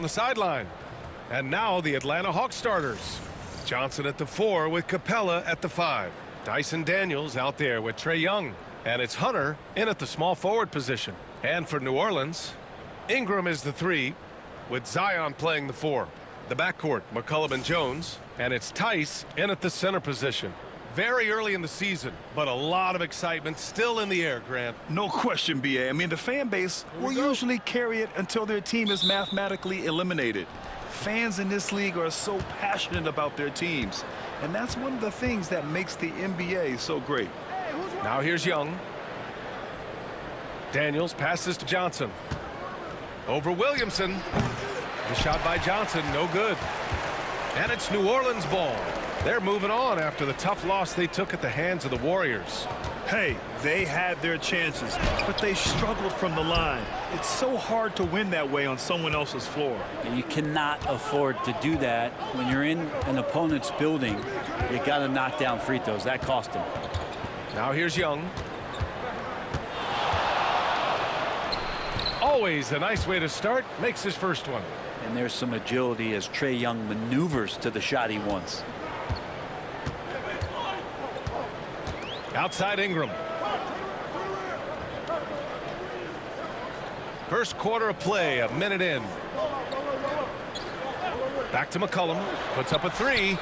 the sideline. And now the Atlanta Hawks starters. Johnson at the 4 with Capella at the 5. Dyson Daniels out there with Trae Young. And it's Hunter in at the small forward position. And for New Orleans, Ingram is the 3 with Zion playing the 4. The backcourt, McCollum and Jones. And it's Tice in at the center position. Very early in the season, but a lot of excitement still in the air, Grant. No question, B.A. I mean, the fan base will usually carry it until their team is mathematically eliminated. Fans in this league are so passionate about their teams, and that's one of the things that makes the NBA so great. Now here's Young. Daniels passes to Johnson. Over Williamson. The shot by Johnson, no good. And it's New Orleans ball. They're moving on after the tough loss they took at the hands of the Warriors. Hey, they had their chances, but they struggled from the line. It's so hard to win that way on someone else's floor. You cannot afford to do that when you're in an opponent's building. You got to knock down free throws. That cost him. Now here's Young. Always a nice way to start. Makes his first one. And there's some agility as Trae Young maneuvers to the shot he wants. Outside Ingram. First quarter of play, a minute in. Back to McCollum. Puts up a 3.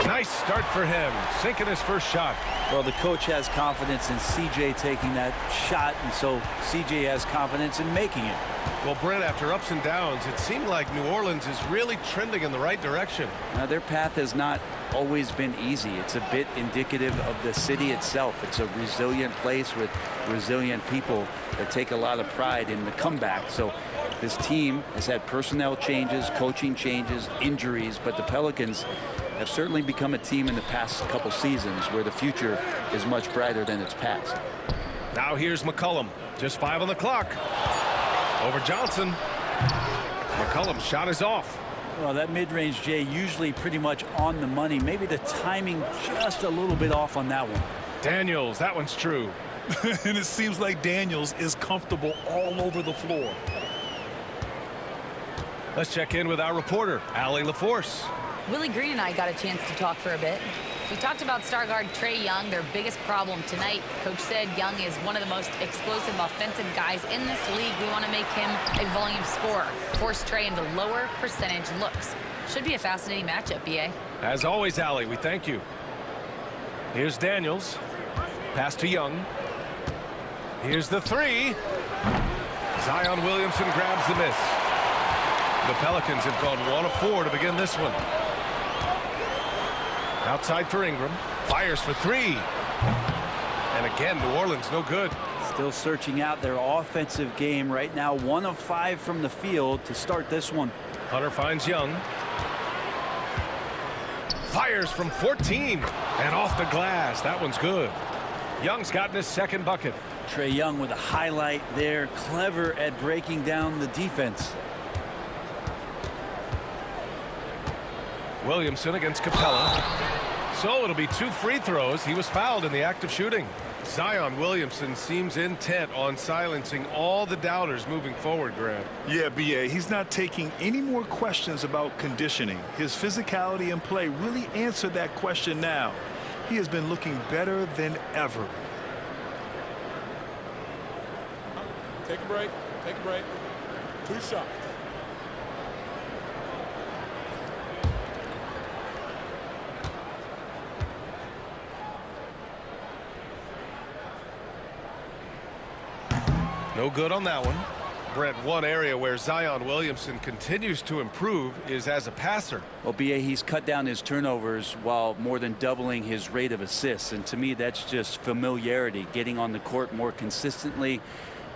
Nice start for him. Sinking his first shot. Well, the coach has confidence in CJ taking that shot, and so CJ has confidence in making it. Well, Brent, after ups and downs, it seemed like New Orleans is really trending in the right direction. Now, their path has not always been easy. It's a bit indicative of the city itself. It's a resilient place with resilient people that take a lot of pride in the comeback. So this team has had personnel changes, coaching changes, injuries, but the Pelicans have certainly become a team in the past couple seasons where the future is much brighter than its past. Now here's McCollum. Just 5 on the clock. Over Johnson. McCollum's shot is off. Well, that mid-range, Jay, usually pretty much on the money. Maybe the timing just a little bit off on that one. Daniels, that one's true. And it seems like Daniels is comfortable all over the floor. Let's check in with our reporter, Allie LaForce. Willie Green and I got a chance to talk for a bit. We talked about star guard Trae Young, their biggest problem tonight. Coach said Young is one of the most explosive offensive guys in this league. We want to make him a volume scorer, force Trae into lower percentage looks. Should be a fascinating matchup, B.A. As always, Allie, we thank you. Here's Daniels. Pass to Young. Here's the 3. Zion Williamson grabs the miss. The Pelicans have gone 1 of 4 to begin this one. Outside for Ingram. Fires for 3. And again, New Orleans no good. Still searching out their offensive game right now. 1 of 5 from the field to start this one. Hunter finds Young. Fires from 14. And off the glass. That one's good. Young's gotten his second bucket. Trae Young with a highlight there. Clever at breaking down the defense. Williamson against Capella. So it'll be 2 free throws. He was fouled in the act of shooting. Zion Williamson seems intent on silencing all the doubters moving forward, Grant. Yeah, B.A. He's not taking any more questions about conditioning. His physicality and play really answered that question now. He has been looking better than ever. Take a break. Take a break. 2 shots. No good on that one. Brent, one area where Zion Williamson continues to improve is as a passer. Well, B.A., he's cut down his turnovers while more than doubling his rate of assists. And to me, that's just familiarity, getting on the court more consistently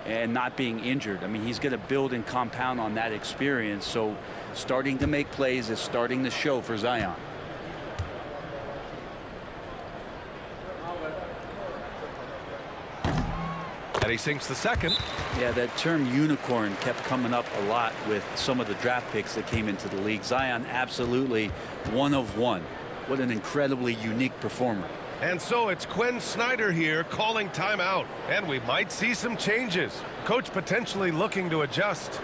and not being injured. I mean, he's going to build and compound on that experience. So starting to make plays is starting to show for Zion. And he sinks the second. Yeah, that term unicorn kept coming up a lot with some of the draft picks that came into the league. Zion absolutely 1 of 1. What an incredibly unique performer. And so it's Quinn Snyder here calling timeout. And we might see some changes. Coach potentially looking to adjust.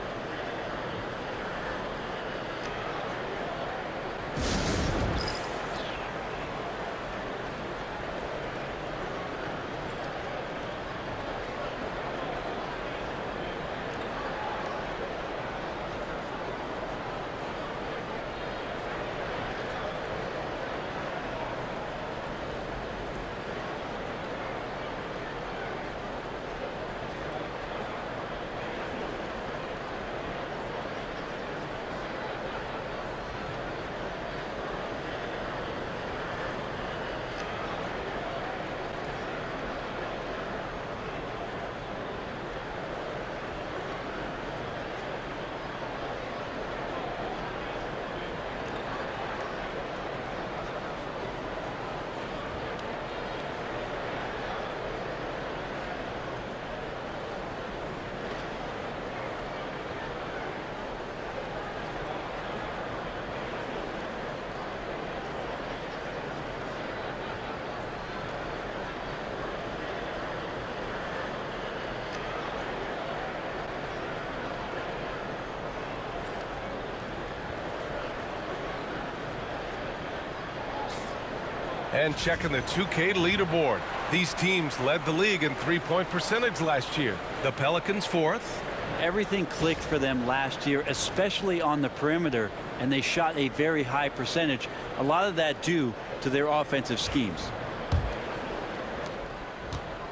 And checking the 2K leaderboard. These teams led the league in three-point percentage last year. The Pelicans 4th. Everything clicked for them last year, especially on the perimeter, and they shot a very high percentage. A lot of that due to their offensive schemes.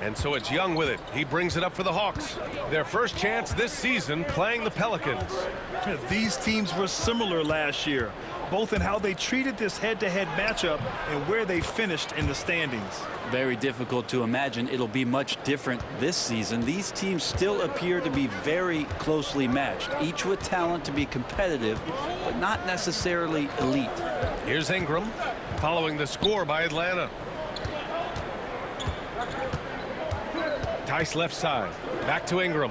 And so it's Young with it. He brings it up for the Hawks. Their first chance this season playing the Pelicans. These teams were similar last year, both in how they treated this head-to-head matchup and where they finished in the standings. Very difficult to imagine it'll be much different this season. These teams still appear to be very closely matched, each with talent to be competitive, but not necessarily elite. Here's Ingram following the score by Atlanta. Tice left side. Back to Ingram.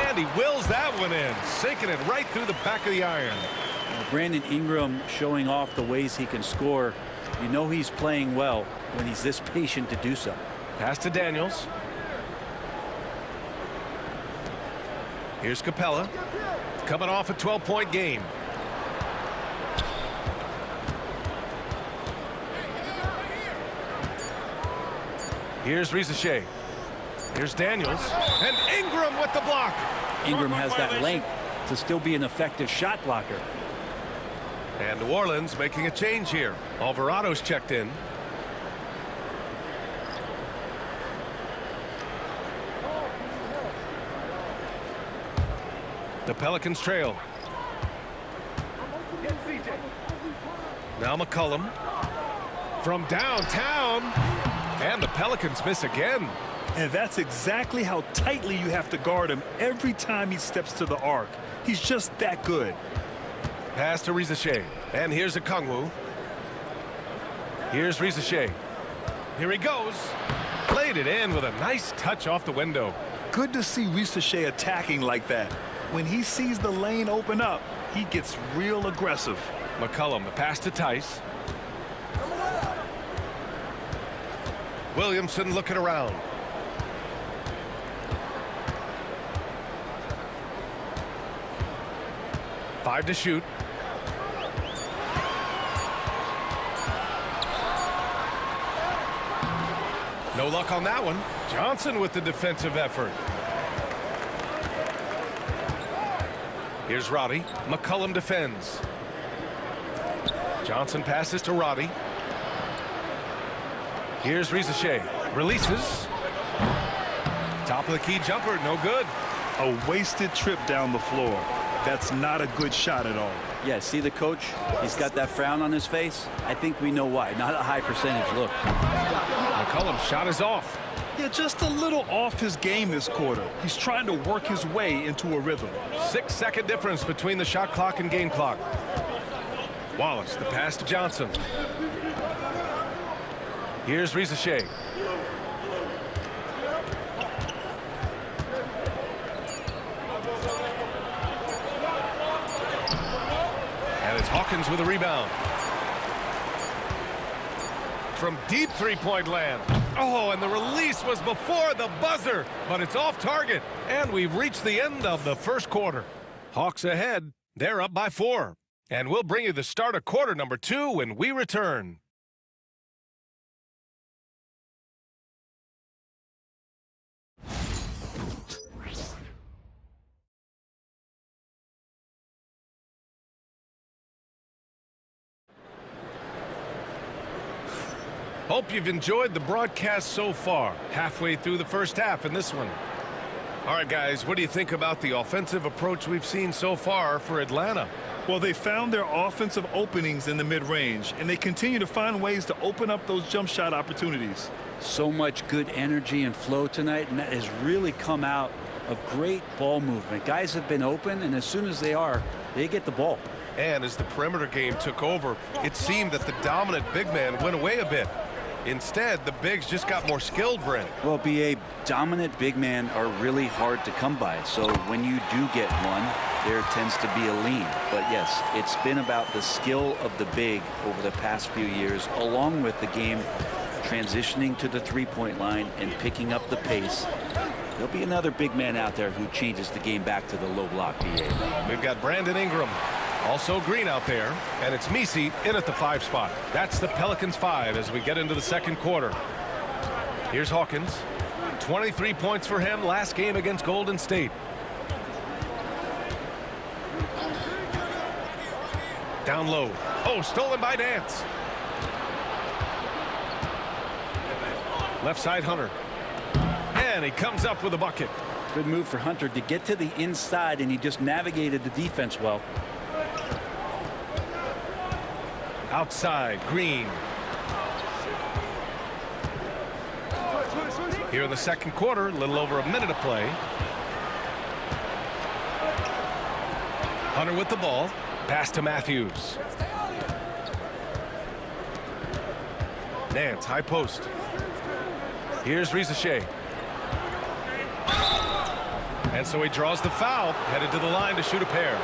And he wills that one in, sinking it right through the back of the iron. Brandon Ingram showing off the ways he can score. You know he's playing well when he's this patient to do so. Pass to Daniels. Here's Capella. Coming off a 12-point game. Here's Rizachet. Here's Daniels. And Ingram with the block. Ingram has that length to still be an effective shot blocker. And New Orleans making a change here. Alvarado's checked in. The Pelicans trail. Now McCollum from downtown. And the Pelicans miss again. And that's exactly how tightly you have to guard him every time he steps to the arc. He's just that good. Pass to Rizachet. And here's Okongwu. Here's Rizachet. Here he goes. Played it in with a nice touch off the window. Good to see Rizachet attacking like that. When he sees the lane open up, he gets real aggressive. McCollum, the pass to Tice. Williamson looking around. Five to shoot. No luck on that one. Johnson with the defensive effort. Here's Roddy. McCollum defends. Johnson passes to Roddy. Here's Rizachet. Releases. Top of the key jumper. No good. A wasted trip down the floor. That's not a good shot at all. Yeah, see the coach? He's got that frown on his face. I think we know why. Not a high percentage look. McCollum's shot is off. Yeah, just a little off his game this quarter. He's trying to work his way into a rhythm. 6-second difference between the shot clock and game clock. Wallace, the pass to Johnson. Here's Rizachet. And it's Hawkins with a rebound. From deep three-point land. Oh, and the release was before the buzzer, but it's off target. And we've reached the end of the first quarter. Hawks ahead. They're up by 4. And we'll bring you the start of quarter number 2 when we return. Hope you've enjoyed the broadcast so far. Halfway through the first half in this one. All right, guys, what do you think about the offensive approach we've seen so far for Atlanta? Well, they found their offensive openings in the mid-range, and they continue to find ways to open up those jump shot opportunities. So much good energy and flow tonight, and that has really come out of great ball movement. Guys have been open, and as soon as they get the ball. And as the perimeter game took over, it seemed that the dominant big man went away a bit. Instead, the bigs just got more skilled, Brent. Well, BA, dominant big men are really hard to come by. So when you do get one, there tends to be a lean. But yes, it's been about the skill of the big over the past few years, along with the game transitioning to the three-point line and picking up the pace. There'll be another big man out there who changes the game back to the low block, BA. We've got Brandon Ingram Also Green out there, and it's Misi in at the 5 spot. That's the Pelicans 5 as we get into the second quarter. Here's Hawkins. 23 points for him last game against Golden State. Down low. Oh, stolen by Nance. Left side Hunter. And he comes up with a bucket. Good move for Hunter to get to the inside, and he just navigated the defense well. Outside, Green. Here in the second quarter, a little over a minute of play. Hunter with the ball. Pass to Matthews. Nance, high post. Here's Rizachet. And so he draws the foul, headed to the line to shoot a pair.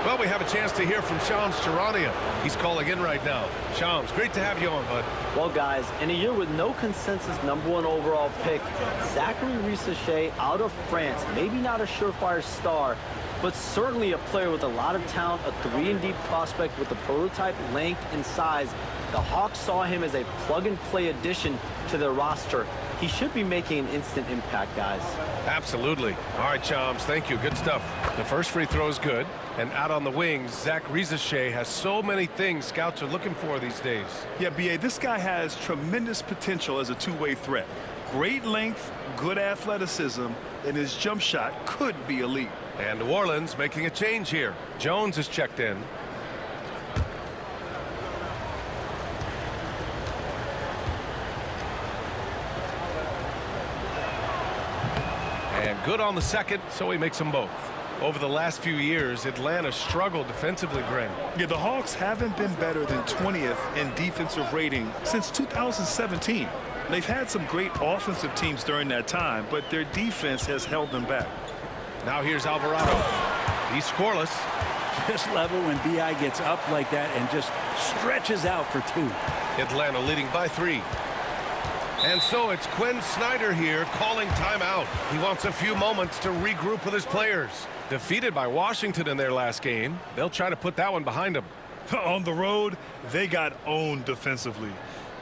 Well, we have a chance to hear from Shams Charania. He's calling in right now. Shams, great to have you on, bud. Well, guys, in a year with no consensus #1 overall pick, Zachary Rizachet out of France, maybe not a surefire star, but certainly a player with a lot of talent, a 3-and-D prospect with the prototype length and size. The Hawks saw him as a plug-and-play addition to their roster. He should be making an instant impact, guys. Absolutely. All right, Shams, thank you. Good stuff. The first free throw is good. And out on the wings, Zach Rizachet has so many things scouts are looking for these days. Yeah, B.A., this guy has tremendous potential as a two-way threat. Great length, good athleticism, and his jump shot could be elite. And New Orleans making a change here. Jones is checked in. And good on the second, so he makes them both. Over the last few years, Atlanta struggled defensively, Grant. Yeah, the Hawks haven't been better than 20th in defensive rating since 2017. They've had some great offensive teams during that time, but their defense has held them back. Now here's Alvarado. He's scoreless. Just level when B.I. gets up like that and just stretches out for 2. Atlanta leading by 3. And so it's Quinn Snyder here calling timeout. He wants a few moments to regroup with his players. Defeated by Washington in their last game, they'll try to put that one behind them. On the road, they got owned defensively.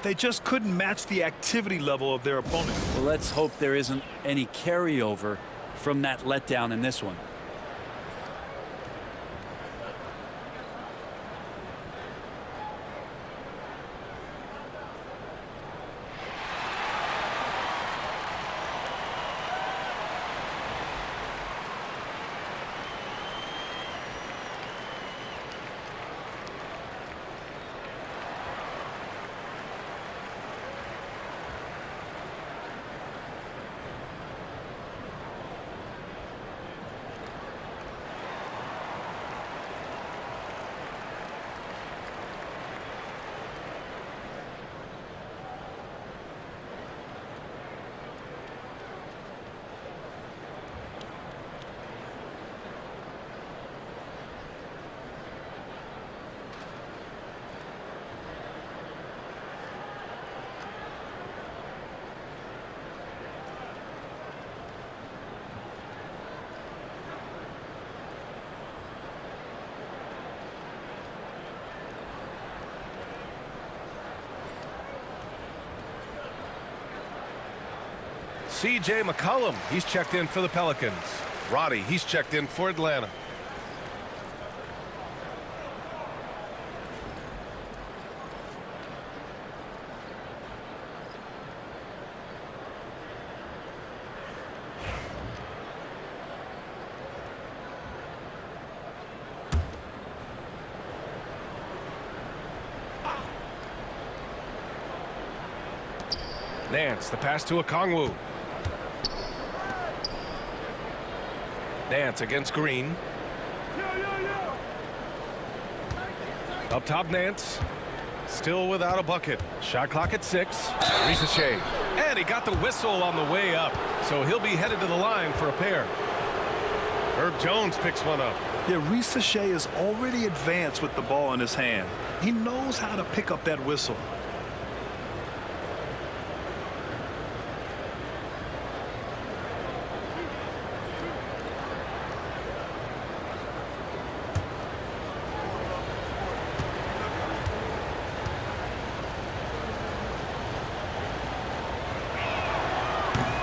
They just couldn't match the activity level of their opponent. Well, let's hope there isn't any carryover from that letdown in this one. C.J. McCollum, he's checked in for the Pelicans. Roddy, he's checked in for Atlanta. Nance, the pass to Okongwu. Nance against Green. Up top, Nance. Still without a bucket. Shot clock at 6. Rizachet. And he got the whistle on the way up. So he'll be headed to the line for a pair. Herb Jones picks one up. Yeah, Rizachet is already advanced with the ball in his hand. He knows how to pick up that whistle.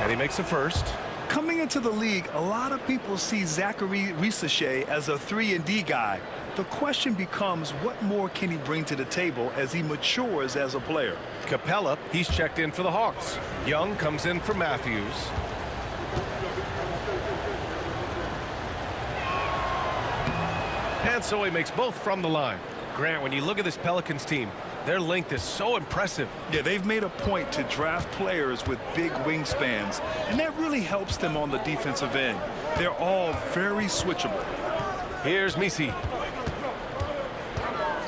And he makes the first. Coming into the league, a lot of people see Zachary Risacher as a 3-and-D guy. The question becomes, what more can he bring to the table as he matures as a player? Capella, he's checked in for the Hawks. Young comes in for Matthews. And so he makes both from the line. Grant, when you look at this Pelicans team, their length is so impressive. Yeah, they've made a point to draft players with big wingspans, and that really helps them on the defensive end. They're all very switchable. Here's Misi.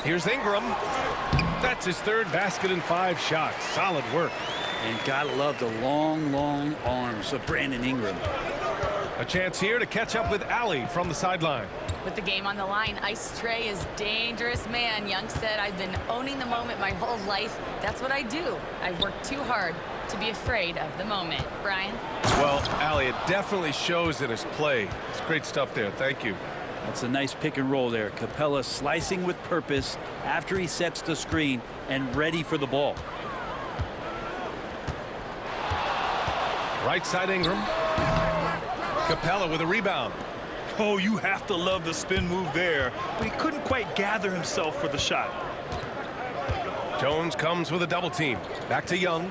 Here's Ingram. That's his third basket in 5 shots. Solid work. And gotta love the long, long arms of Brandon Ingram. A chance here to catch up with Allie from the sideline. With the game on the line, Ice Trey is dangerous, man. Young said, I've been owning the moment my whole life. That's what I do. I work too hard to be afraid of the moment. Brian? Well, Allie, it definitely shows in his play. It's great stuff there. Thank you. That's a nice pick and roll there. Capella slicing with purpose after he sets the screen and ready for the ball. Right side Ingram. Capella with a rebound. Oh, you have to love the spin move there, but he couldn't quite gather himself for the shot. Jones comes with a double team. Back to Young.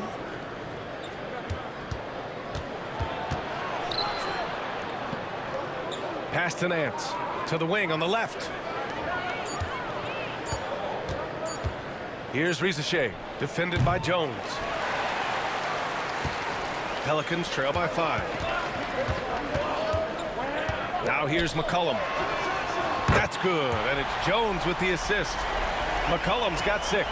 Pass to Nance. To the wing on the left. Here's Risacher, defended by Jones. Pelicans trail by 5. Now here's McCollum. That's good, and it's Jones with the assist. McCollum's got 6.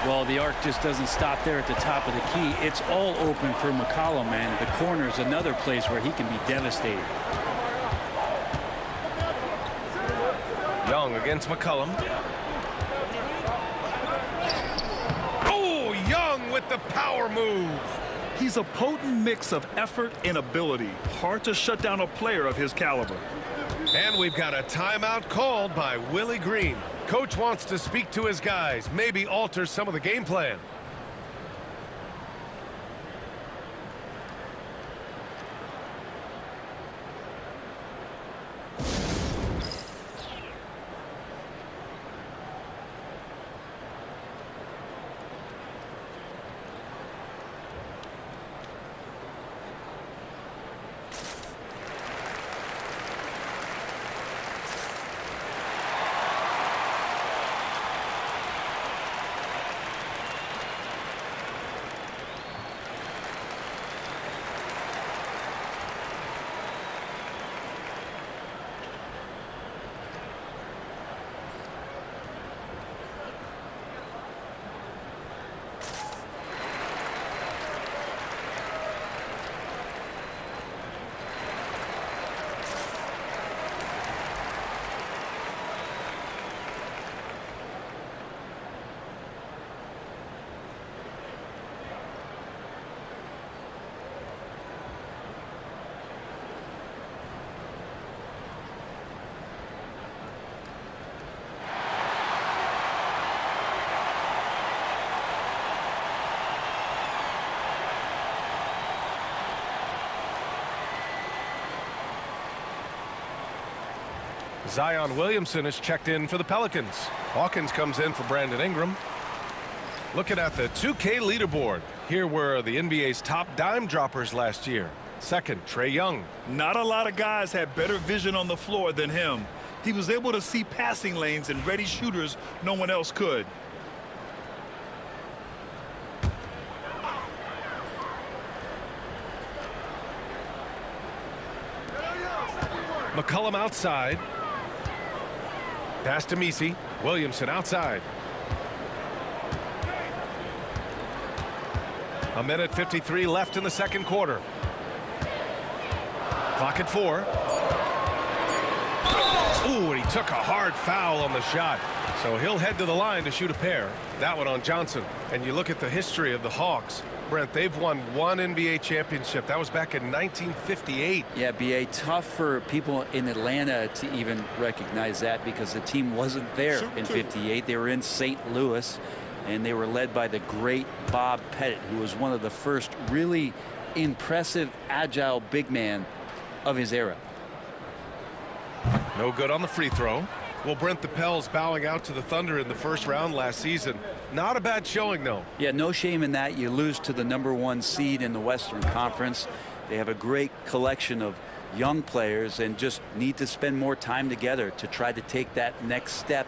Well, the arc just doesn't stop there at the top of the key. It's all open for McCollum, and the corner is another place where he can be devastating. Young against McCollum. Oh, Young with the power move. He's a potent mix of effort and ability. Hard to shut down a player of his caliber. And we've got a timeout called by Willie Green. Coach wants to speak to his guys, maybe alter some of the game plan. Zion Williamson is checked in for the Pelicans. Hawkins comes in for Brandon Ingram. Looking at the 2K leaderboard, here were the NBA's top dime droppers last year. Second, Trae Young. Not a lot of guys had better vision on the floor than him. He was able to see passing lanes and ready shooters no one else could. McCollum outside. Pass to Misi. Williamson outside. A minute 53 left in the second quarter. Clock at 4. Ooh, and he took a hard foul on the shot. So he'll head to the line to shoot a pair. That one on Johnson. And you look at the history of the Hawks. Brent, they've won 1 NBA championship. That was back in 1958. Yeah, B.A., tough for people in Atlanta to even recognize that because the team wasn't there in 58. They were in St. Louis, and they were led by the great Bob Pettit, who was one of the first really impressive, agile big man of his era. No good on the free throw. Well, Brent, the Pels bowing out to the Thunder in the first round last season. Not a bad showing, though. Yeah, no shame in that. You lose to the #1 seed in the Western Conference. They have a great collection of young players and just need to spend more time together to try to take that next step.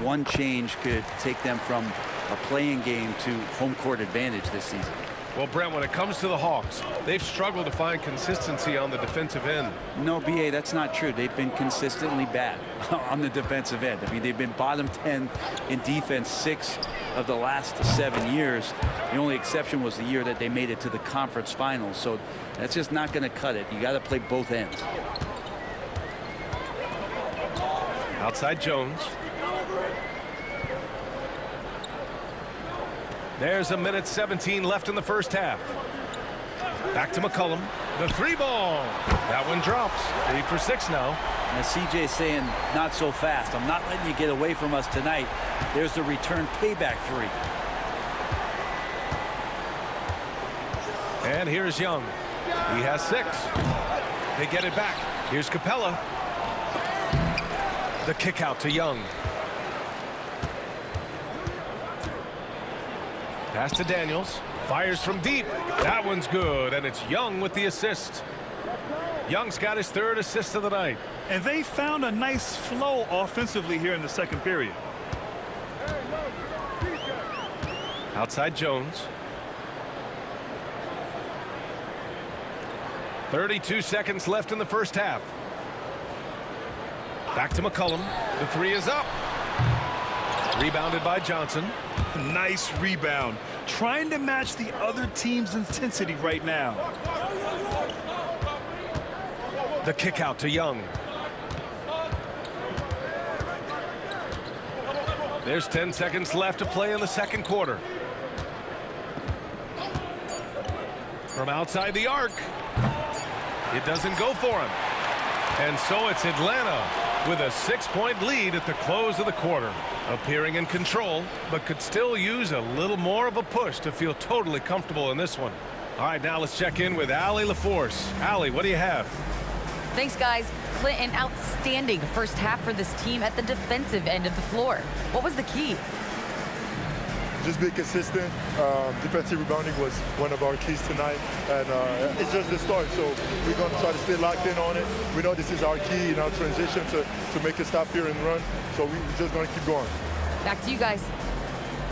One change could take them from a playing game to home court advantage this season. Well, Brent, when it comes to the Hawks, they've struggled to find consistency on the defensive end. No, B.A., that's not true. They've been consistently bad on the defensive end. I mean, they've been bottom 10 in defense 6 of the last 7 years. The only exception was the year that they made it to the conference finals. So that's just not going to cut it. You got to play both ends. Outside Jones. There's 1:17 left in the first half. Back to McCollum. The three ball. That one drops. 3 for 6 now. Now CJ's saying, not so fast. I'm not letting you get away from us tonight. There's the return payback 3. And here's Young. He has 6. They get it back. Here's Capella. The kick out to Young. Pass to Daniels. Fires from deep. That one's good, and it's Young with the assist. Young's got his 3rd assist of the night. And they found a nice flow offensively here in the second period. Outside Jones. 32 seconds left in the first half. Back to McCollum. The 3 is up. Rebounded by Johnson. Nice rebound. Trying to match the other team's intensity right now. The kick out to Young. There's 10 seconds left to play in the second quarter. From outside the arc. It doesn't go for him. And so it's Atlanta with a 6-point lead at the close of the quarter. Appearing in control, but could still use a little more of a push to feel totally comfortable in this one. All right, now let's check in with Allie LaForce. Allie, what do you have? Thanks, guys. Clint, an outstanding first half for this team at the defensive end of the floor. What was the key? Just be consistent. Defensive rebounding was one of our keys tonight, and it's just the start. So we're going to try to stay locked in on it. We know this is our key in our transition to make a stop here and run. So we're just going to keep going. Back to you guys.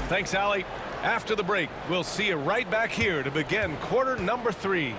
Thanks, Allie. After the break, we'll see you right back here to begin quarter number 3.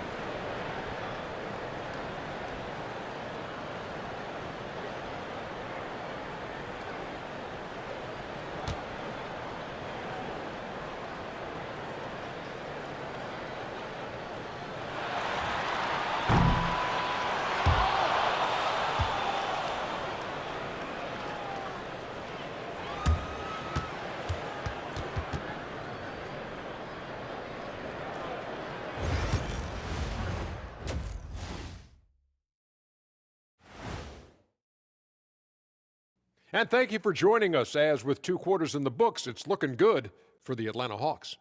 And thank you for joining us, as with 2 quarters in the books, it's looking good for the Atlanta Hawks.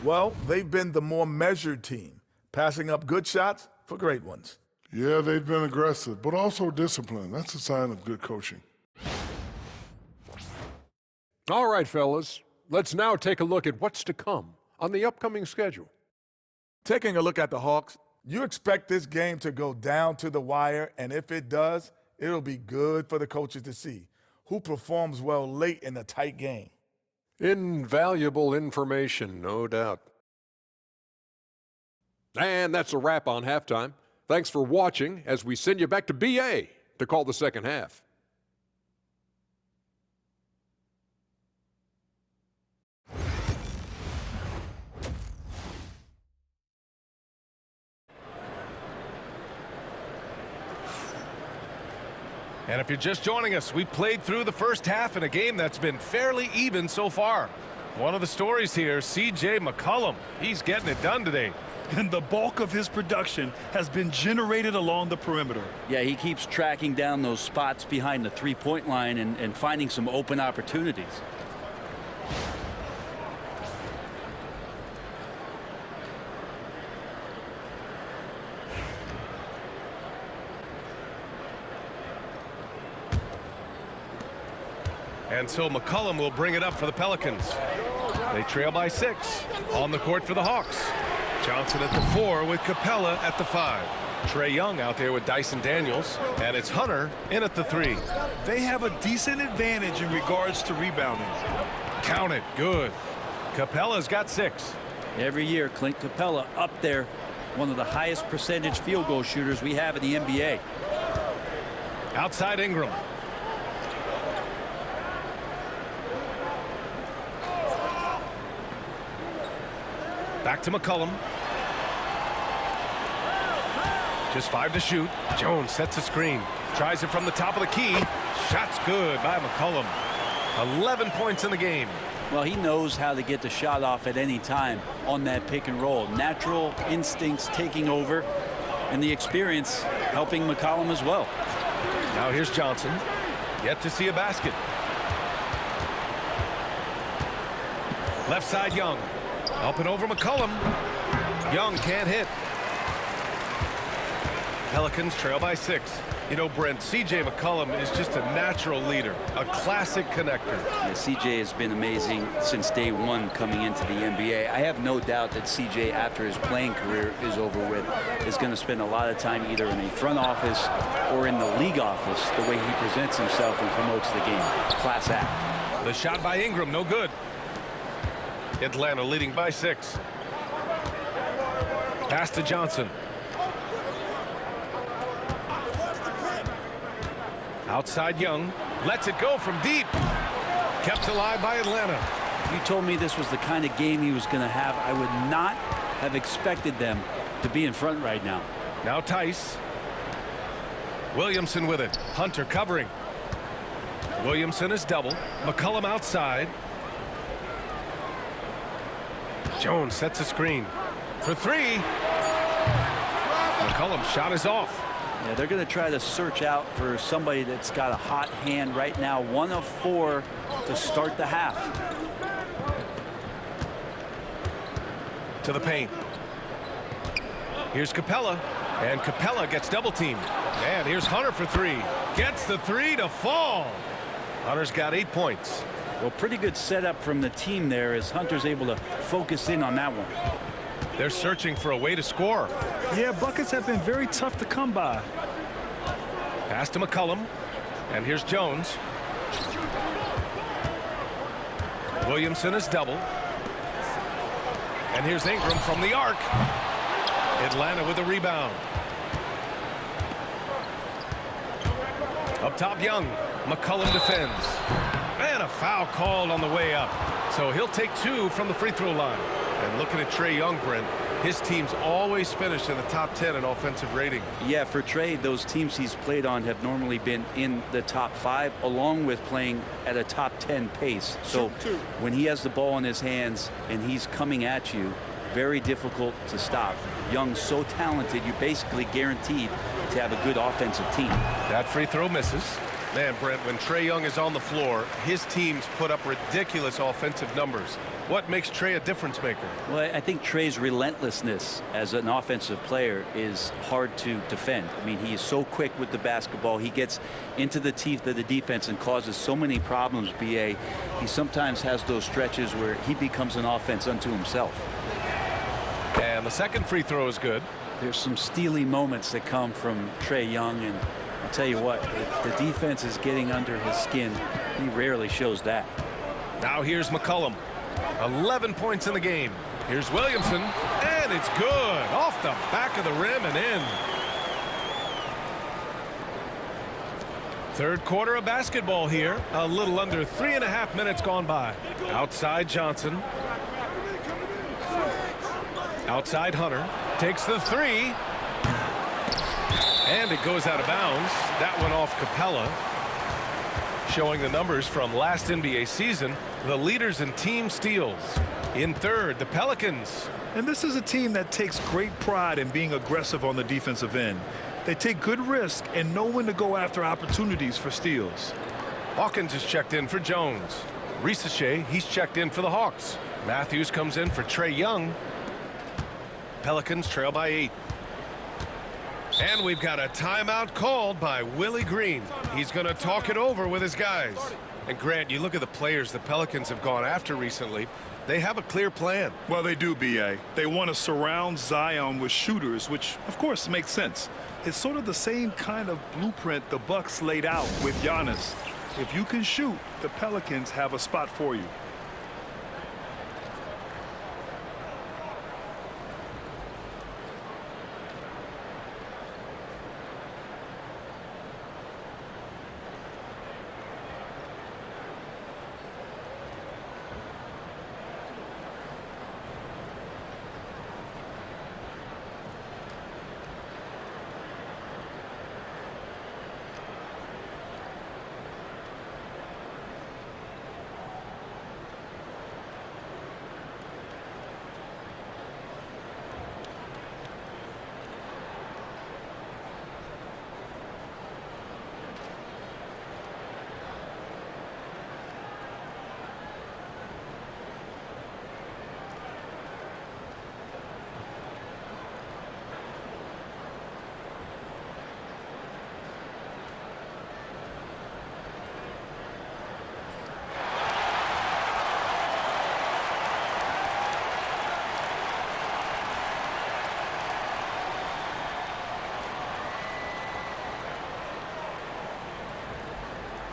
Well, they've been the more measured team, passing up good shots for great ones. Yeah, they've been aggressive, but also disciplined. That's a sign of good coaching. All right, fellas, let's now take a look at what's to come on the upcoming schedule. Taking a look at the Hawks, you expect this game to go down to the wire, and if it does, it'll be good for the coaches to see who performs well late in a tight game. Invaluable information, no doubt. And that's a wrap on halftime. Thanks for watching as we send you back to BA to call the second half. And if you're just joining us, we played through the first half in a game that's been fairly even so far. One of the stories here, C.J. McCollum. He's getting it done today. And the bulk of his production has been generated along the perimeter. Yeah, he keeps tracking down those spots behind the three-point line and finding some open opportunities. And so McCollum will bring it up for the Pelicans. They trail by 6. On the court for the Hawks. Johnson at the 4 with Capella at the 5. Trae Young out there with Dyson Daniels. And it's Hunter in at the 3. They have a decent advantage in regards to rebounding. Count it. Good. Capella's got 6. Every year, Clint Capella up there, one of the highest percentage field goal shooters we have in the NBA. Outside Ingram. Back to McCollum. Just 5 to shoot. Jones sets a screen. Tries it from the top of the key. Shot's good by McCollum. 11 points in the game. Well, he knows how to get the shot off at any time on that pick and roll. Natural instincts taking over, and the experience helping McCollum as well. Now here's Johnson. Yet to see a basket. Left side Young. Up and over McCollum. Young can't hit. Pelicans trail by 6. You know, Brent, C.J. McCollum is just a natural leader, a classic connector. Yeah, C.J. has been amazing since day one coming into the NBA. I have no doubt that C.J., after his playing career is over with, is going to spend a lot of time either in a front office or in the league office, the way he presents himself and promotes the game. Class act. The shot by Ingram, no good. Atlanta leading by 6. Pass to Johnson. Outside Young. Lets it go from deep. Kept alive by Atlanta. If you told me this was the kind of game he was going to have, I would not have expected them to be in front right now. Now Tice. Williamson with it. Hunter covering. Williamson is double. McCollum outside. Jones sets a screen for 3. McCollum's shot is off. Yeah, they're going to try to search out for somebody that's got a hot hand right now. 1 of 4 to start the half. To the paint. Here's Capella, and Capella gets double teamed. And here's Hunter for 3. Gets the 3 to fall. Hunter's got 8 points. Well, pretty good setup from the team there as Hunter's able to focus in on that one. They're searching for a way to score. Yeah, buckets have been very tough to come by. Pass to McCollum. And here's Jones. Williamson is double. And here's Ingram from the arc. Atlanta with a rebound. Up top Young. McCollum defends. And a foul called on the way up. So he'll take 2 from the free throw line. And looking at Trae Young, Brent, his team's always finished in the top 10 in offensive rating. Yeah, for Trae, those teams he's played on have normally been in the top 5, along with playing at a top 10 pace. So when he has the ball in his hands and he's coming at you, very difficult to stop. Young's so talented, you're basically guaranteed to have a good offensive team. That free throw misses. Man, Brent, when Trae Young is on the floor, his teams put up ridiculous offensive numbers. What makes Trae a difference maker? Well, I think Trae's relentlessness as an offensive player is hard to defend. I mean, he is so quick with the basketball. He gets into the teeth of the defense and causes so many problems, B.A. He sometimes has those stretches where he becomes an offense unto himself. And the second free throw is good. There's some steely moments that come from Trae Young, and I'll tell you what, if the defense is getting under his skin, he rarely shows that. Now here's McCollum. 11 points in the game. Here's Williamson, and it's good. Off the back of the rim and in. Third quarter of basketball here. A little under 3.5 minutes gone by. Outside Johnson. Outside Hunter. Takes the 3. And it goes out of bounds. That went off Capella. Showing the numbers from last NBA season, the leaders in team steals. In third, the Pelicans. And this is a team that takes great pride in being aggressive on the defensive end. They take good risk and know when to go after opportunities for steals. Hawkins is checked in for Jones. Risache, he's checked in for the Hawks. Matthews comes in for Trae Young. Pelicans trail by 8. And we've got a timeout called by Willie Green. He's going to talk it over with his guys. And Grant, you look at the players the Pelicans have gone after recently. They have a clear plan. Well, they do, B.A. They want to surround Zion with shooters, which, of course, makes sense. It's sort of the same kind of blueprint the Bucks laid out with Giannis. If you can shoot, the Pelicans have a spot for you.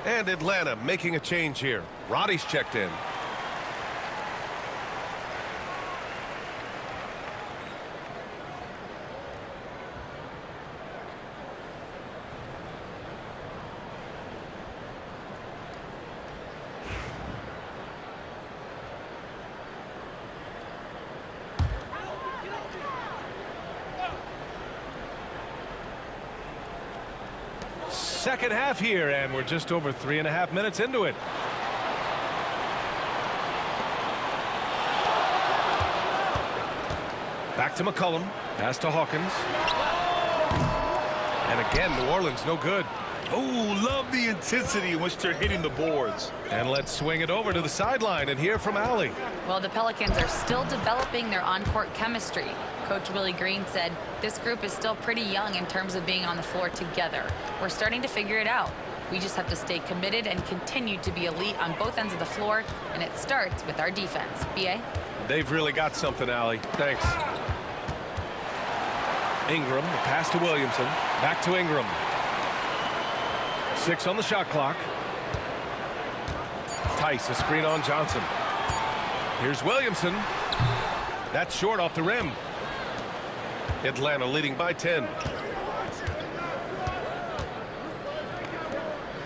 And Atlanta making a change here. Roddy's checked in. Second half here, and we're just over 3.5 minutes into it. Back to McCollum. Pass to Hawkins. And again, New Orleans no good. Oh, love the intensity in which they're hitting the boards. And let's swing it over to the sideline and hear from Allie. Well, the Pelicans are still developing their on-court chemistry. Coach Willie Green said this group is still pretty young in terms of being on the floor together. We're starting to figure it out. We just have to stay committed and continue to be elite on both ends of the floor, and it starts with our defense. B.A.? They've really got something, Allie. Thanks. Ingram, the pass to Williamson. Back to Ingram. 6 on the shot clock. Tice, a screen on Johnson. Here's Williamson. That's short off the rim. Atlanta leading by 10.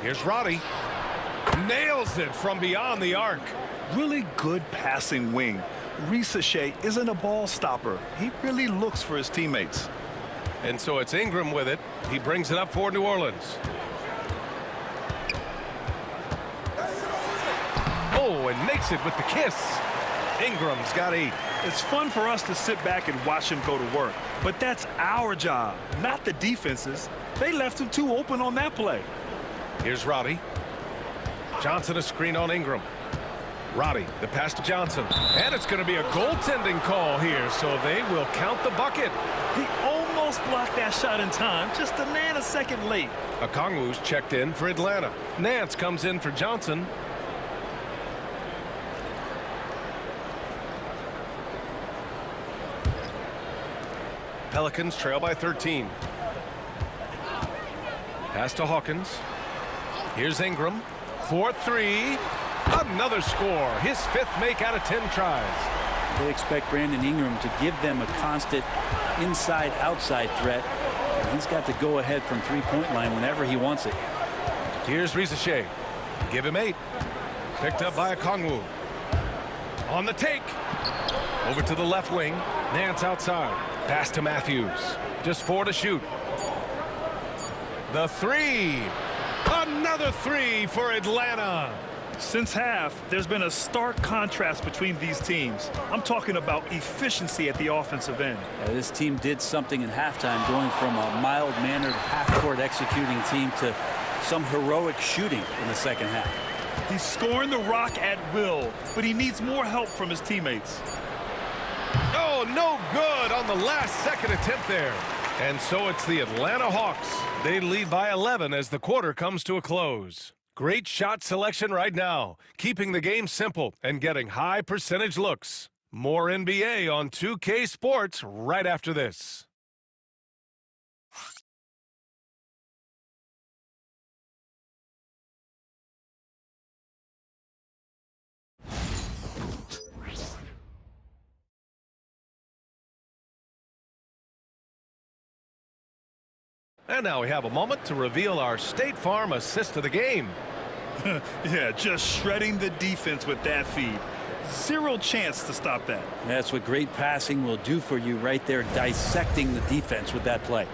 Here's Roddy. Nails it from beyond the arc. Really good passing wing. Ricochet isn't a ball stopper. He really looks for his teammates. And so it's Ingram with it. He brings it up for New Orleans. Oh, and makes it with the kiss. Ingram's got 8. It's fun for us to sit back and watch him go to work, but that's our job, not the defense's. They left him too open on that play. Here's Roddy. Johnson a screen on Ingram. Roddy, the pass to Johnson. And it's going to be a goaltending call here, so they will count the bucket. He almost blocked that shot in time, just a nanosecond late. Okongwu's checked in for Atlanta. Nance comes in for Johnson. Pelicans trail by 13. Pass to Hawkins. Here's Ingram. 4-3. Another score. His 5th make out of 10 tries. They expect Brandon Ingram to give them a constant inside-outside threat. And he's got to go ahead from three-point line whenever he wants it. Here's Ricochet. Give him 8. Picked up by Okongwu. On the take. Over to the left wing. Nance outside. Pass to Matthews. Just 4 to shoot. The 3. Another 3 for Atlanta. Since half, there's been a stark contrast between these teams. I'm talking about efficiency at the offensive end. This team did something in halftime, going from a mild-mannered half-court executing team to some heroic shooting in the second half. He's scoring the rock at will, but he needs more help from his teammates. Oh, no good on the last-second attempt there. And so it's the Atlanta Hawks. They lead by 11 as the quarter comes to a close. Great shot selection right now, keeping the game simple and getting high percentage looks. More NBA on 2K Sports right after this. And now we have a moment to reveal our State Farm assist of the game. Yeah, just shredding the defense with that feed. Zero chance to stop that. That's what great passing will do for you right there, dissecting the defense with that play.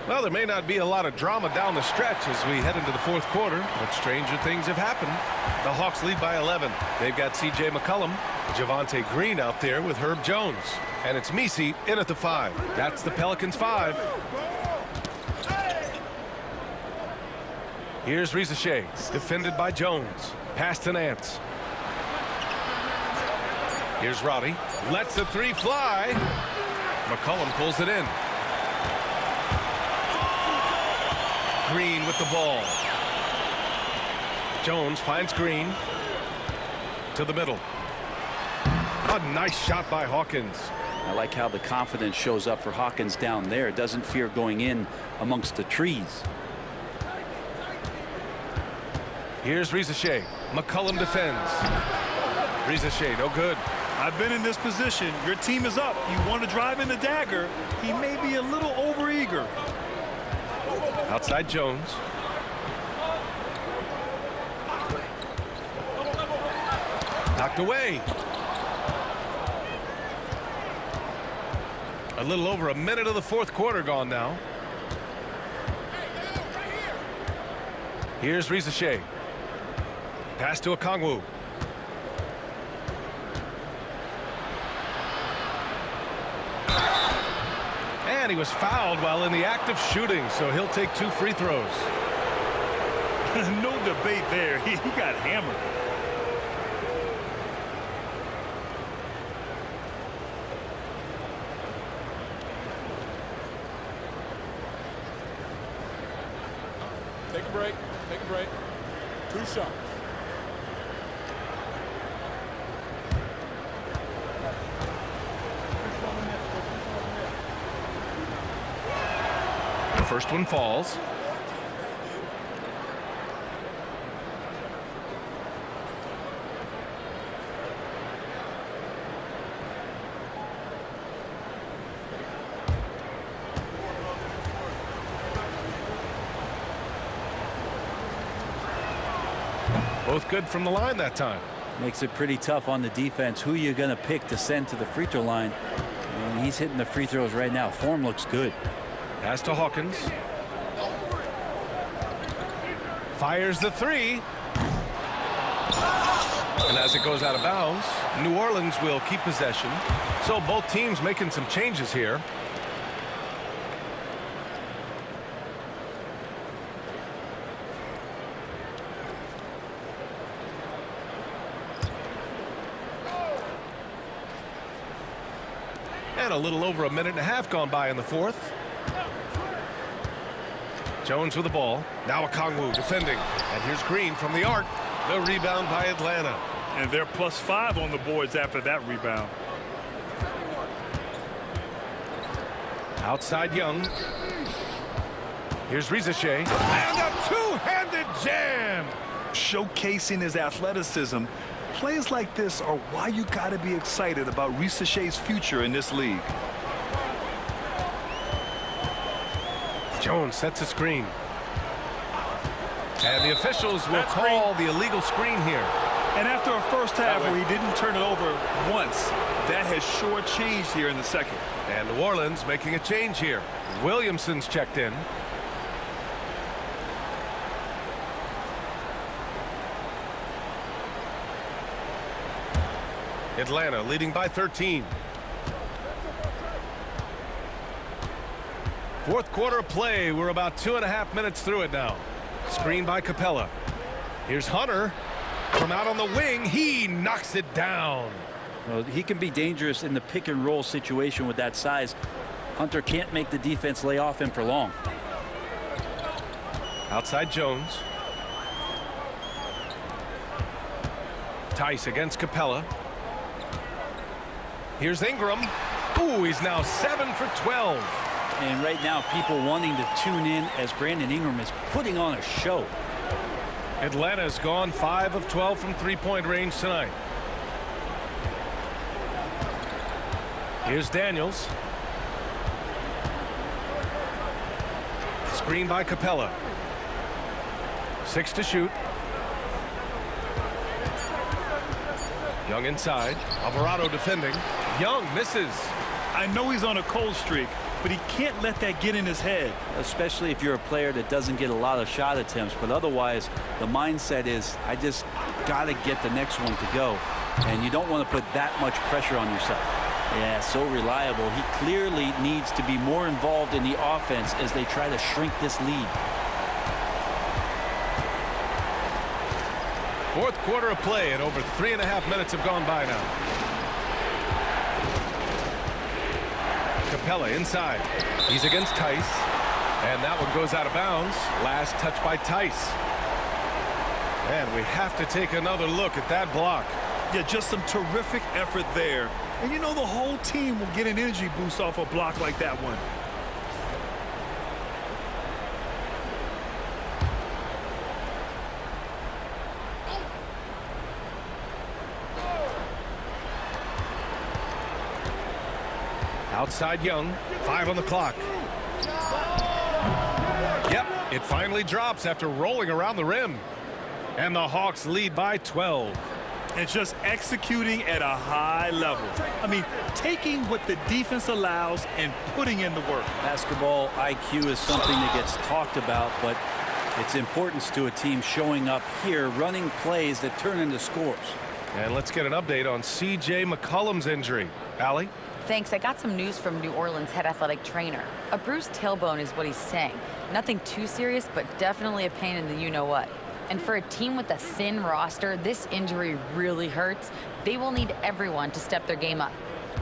Well, there may not be a lot of drama down the stretch as we head into the fourth quarter, but stranger things have happened. The Hawks lead by 11. They've got C.J. McCollum, Javonte Green out there with Herb Jones. And it's Messi in at the 5. That's the Pelicans 5. Here's Risa Shea, defended by Jones. Pass to Nance. Here's Roddy. Lets the 3 fly. McCollum pulls it in. Green with the ball. Jones finds Green to the middle. A nice shot by Hawkins. I like how the confidence shows up for Hawkins down there. Doesn't fear going in amongst the trees. Here's Risa Shea. McCollum defends. Risa Shea, no good. I've been in this position. Your team is up. You want to drive in the dagger. He may be a little overeager. Outside Jones. Knocked away. A little over a minute of the fourth quarter gone now. Here's Risa Shea. Pass to Okongwu. And he was fouled while in the act of shooting, so he'll take 2 free throws. No debate there. He got hammered. Take a break. Take a break. 2 shots. The first one falls. Both good from the line that time. Makes it pretty tough on the defense. Who you're going to pick to send to the free throw line. And he's hitting the free throws right now. Form looks good. Pass to Hawkins. Fires the 3. And as it goes out of bounds, New Orleans will keep possession. So both teams making some changes here. And a little over a minute and a half gone by in the fourth. Jones with the ball. Now Okongwu defending. And here's Green from the arc. The rebound by Atlanta. And they're +5 on the boards after that rebound. Outside Young. Here's Risa Shea. And a two-handed jam. Showcasing his athleticism. Plays like this are why you got to be excited about Risa Shea's future in this league. Jones sets a screen. And the officials will call the illegal screen here. And after a first half where he didn't turn it over once, that has sure changed here in the second. And New Orleans making a change here. Williamson's checked in. Atlanta leading by 13. Fourth quarter of play. We're about 2.5 minutes through it now. Screen by Capella. Here's Hunter from out on the wing. He knocks it down. Well, he can be dangerous in the pick and roll situation with that size. Hunter can't make the defense lay off him for long. Outside Jones. Tice against Capella. Here's Ingram. Ooh, he's now 7 for 12. And right now, people wanting to tune in as Brandon Ingram is putting on a show. Atlanta's gone 5 of 12 from three-point range tonight. Here's Daniels. Screen by Capella. 6 to shoot. Young inside. Alvarado defending. Young misses. I know he's on a cold streak, but he can't let that get in his head. Especially if you're a player that doesn't get a lot of shot attempts, but otherwise the mindset is I just got to get the next one to go, and you don't want to put that much pressure on yourself. Yeah, so reliable. He clearly needs to be more involved in the offense as they try to shrink this lead. Fourth quarter of play, and over 3.5 minutes have gone by now. Capella inside. He's against Tice, and that one goes out of bounds. Last touch by Tice. And we have to take another look at that block. Yeah, just some terrific effort there. And you know the whole team will get an energy boost off a block like that one. Outside Young, 5 on the clock. Yep, it finally drops after rolling around the rim. And the Hawks lead by 12. And just executing at a high level. I mean, taking what the defense allows and putting in the work. Basketball IQ is something that gets talked about, but its importance to a team showing up here, running plays that turn into scores. And let's get an update on C.J. McCollum's injury. Allie? Thanks. I got some news from New Orleans head athletic trainer. A bruised tailbone is what he's saying. Nothing too serious, but definitely a pain in the you-know-what. And for a team with a thin roster, this injury really hurts. They will need everyone to step their game up.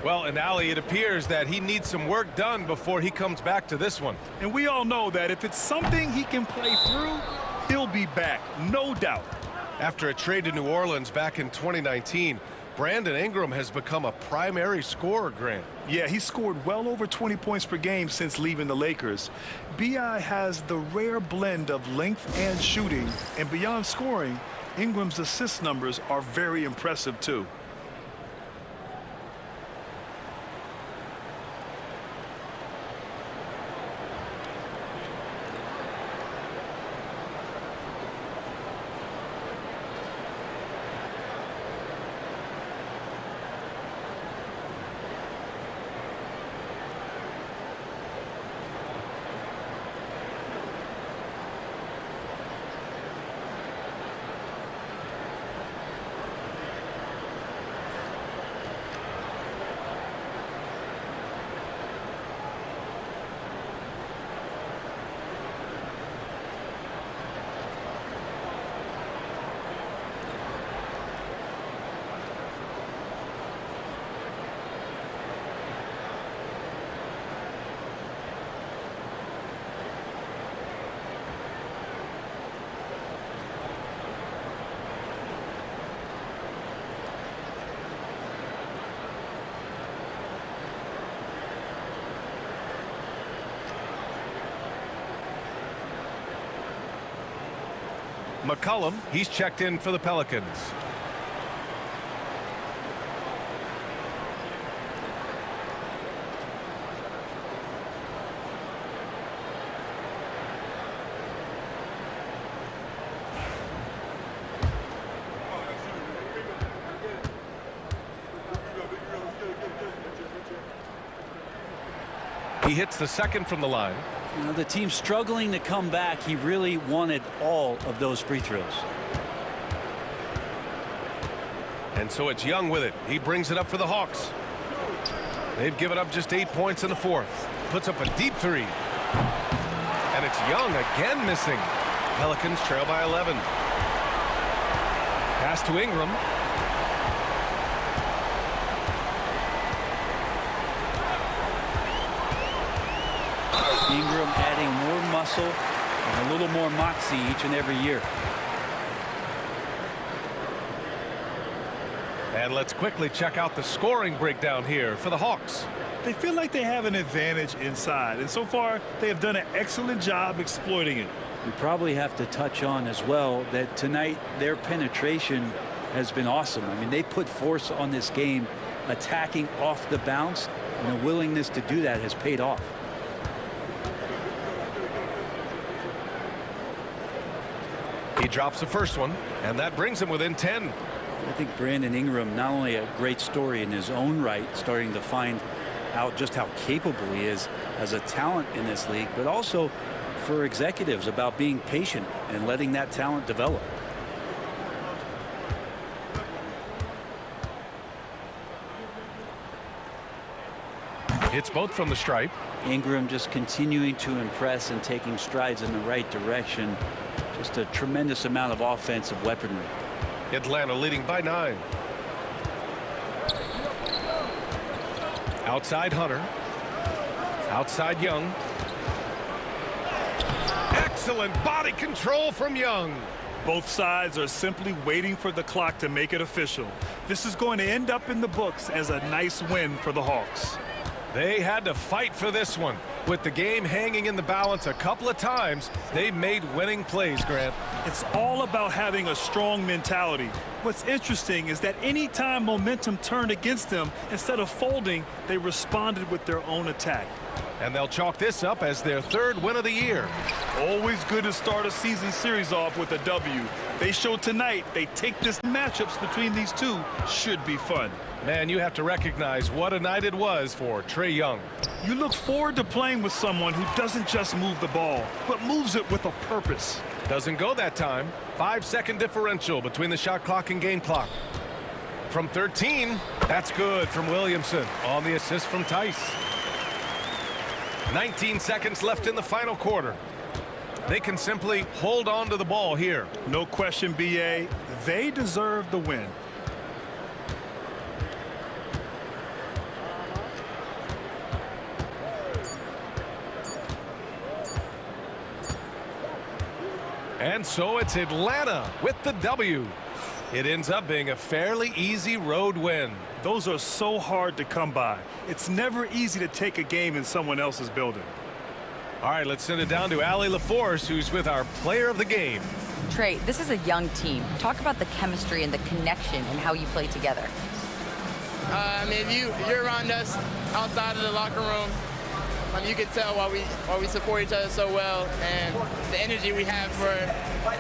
Well, and Allie, it appears that he needs some work done before he comes back to this one. And we all know that if it's something he can play through, he'll be back, no doubt. After a trade to New Orleans back in 2019, Brandon Ingram has become a primary scorer, Grant. Yeah, he scored well over 20 points per game since leaving the Lakers. B.I. has the rare blend of length and shooting, and beyond scoring, Ingram's assist numbers are very impressive too. McCollum, he's checked in for the Pelicans. He hits the second from the line. You know, the team struggling to come back. He really wanted all of those free throws. And so it's Young with it. He brings it up for the Hawks. They've given up just 8 points in the fourth. Puts up a deep three. And it's Young again missing. Pelicans trail by 11. Pass to Ingram. Ingram adding more muscle and a little more moxie each and every year. And let's quickly check out the scoring breakdown here for the Hawks. They feel like they have an advantage inside, and so far they have done an excellent job exploiting it. We probably have to touch on as well that tonight their penetration has been awesome. I mean, they put force on this game, attacking off the bounce, and a willingness to do that has paid off. He drops the first one, and that brings him within 10. I think Brandon Ingram, not only a great story in his own right, starting to find out just how capable he is as a talent in this league, but also for executives about being patient and letting that talent develop. It's both from the stripe. Ingram just continuing to impress and taking strides in the right direction. Just a tremendous amount of offensive weaponry. Atlanta leading by 9. Outside Hunter. Outside Young. Excellent body control from Young. Both sides are simply waiting for the clock to make it official. This is going to end up in the books as a nice win for the Hawks. They had to fight for this one. With the game hanging in the balance a couple of times, they made winning plays, Grant. It's all about having a strong mentality. What's interesting is that anytime momentum turned against them, instead of folding, they responded with their own attack. And they'll chalk this up as their 3rd win of the year. Always good to start a season series off with a W. They showed tonight they take this. Matchups between these two should be fun. Man, you have to recognize what a night it was for Trae Young. You look forward to playing with someone who doesn't just move the ball, but moves it with a purpose. Doesn't go that time. 5-second differential between the shot clock and game clock. From 13, that's good from Williamson on the assist from Tice. 19 seconds left in the final quarter. They can simply hold on to the ball here. No question, BA. They deserve the win. And so it's Atlanta with the W. It ends up being a fairly easy road win. Those are so hard to come by. It's never easy to take a game in someone else's building. All right, let's send it down to Allie LaForce, who's with our player of the game. Trae, this is a young team. Talk about the chemistry and the connection and how you play together. I mean, if you're around us outside of the locker room, you can tell why we support each other so well, and the energy we have for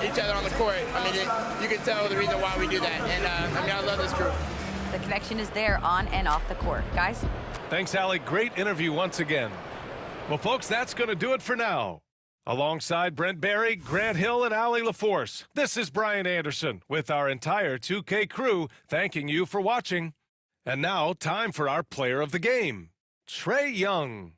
each other on the court. I mean, you can tell the reason why we do that. And I mean, I love this group. The connection is there on and off the court. Guys? Thanks, Allie. Great interview once again. Well, folks, that's going to do it for now. Alongside Brent Barry, Grant Hill, and Allie LaForce, this is Brian Anderson with our entire 2K crew thanking you for watching. And now, time for our player of the game, Trae Young.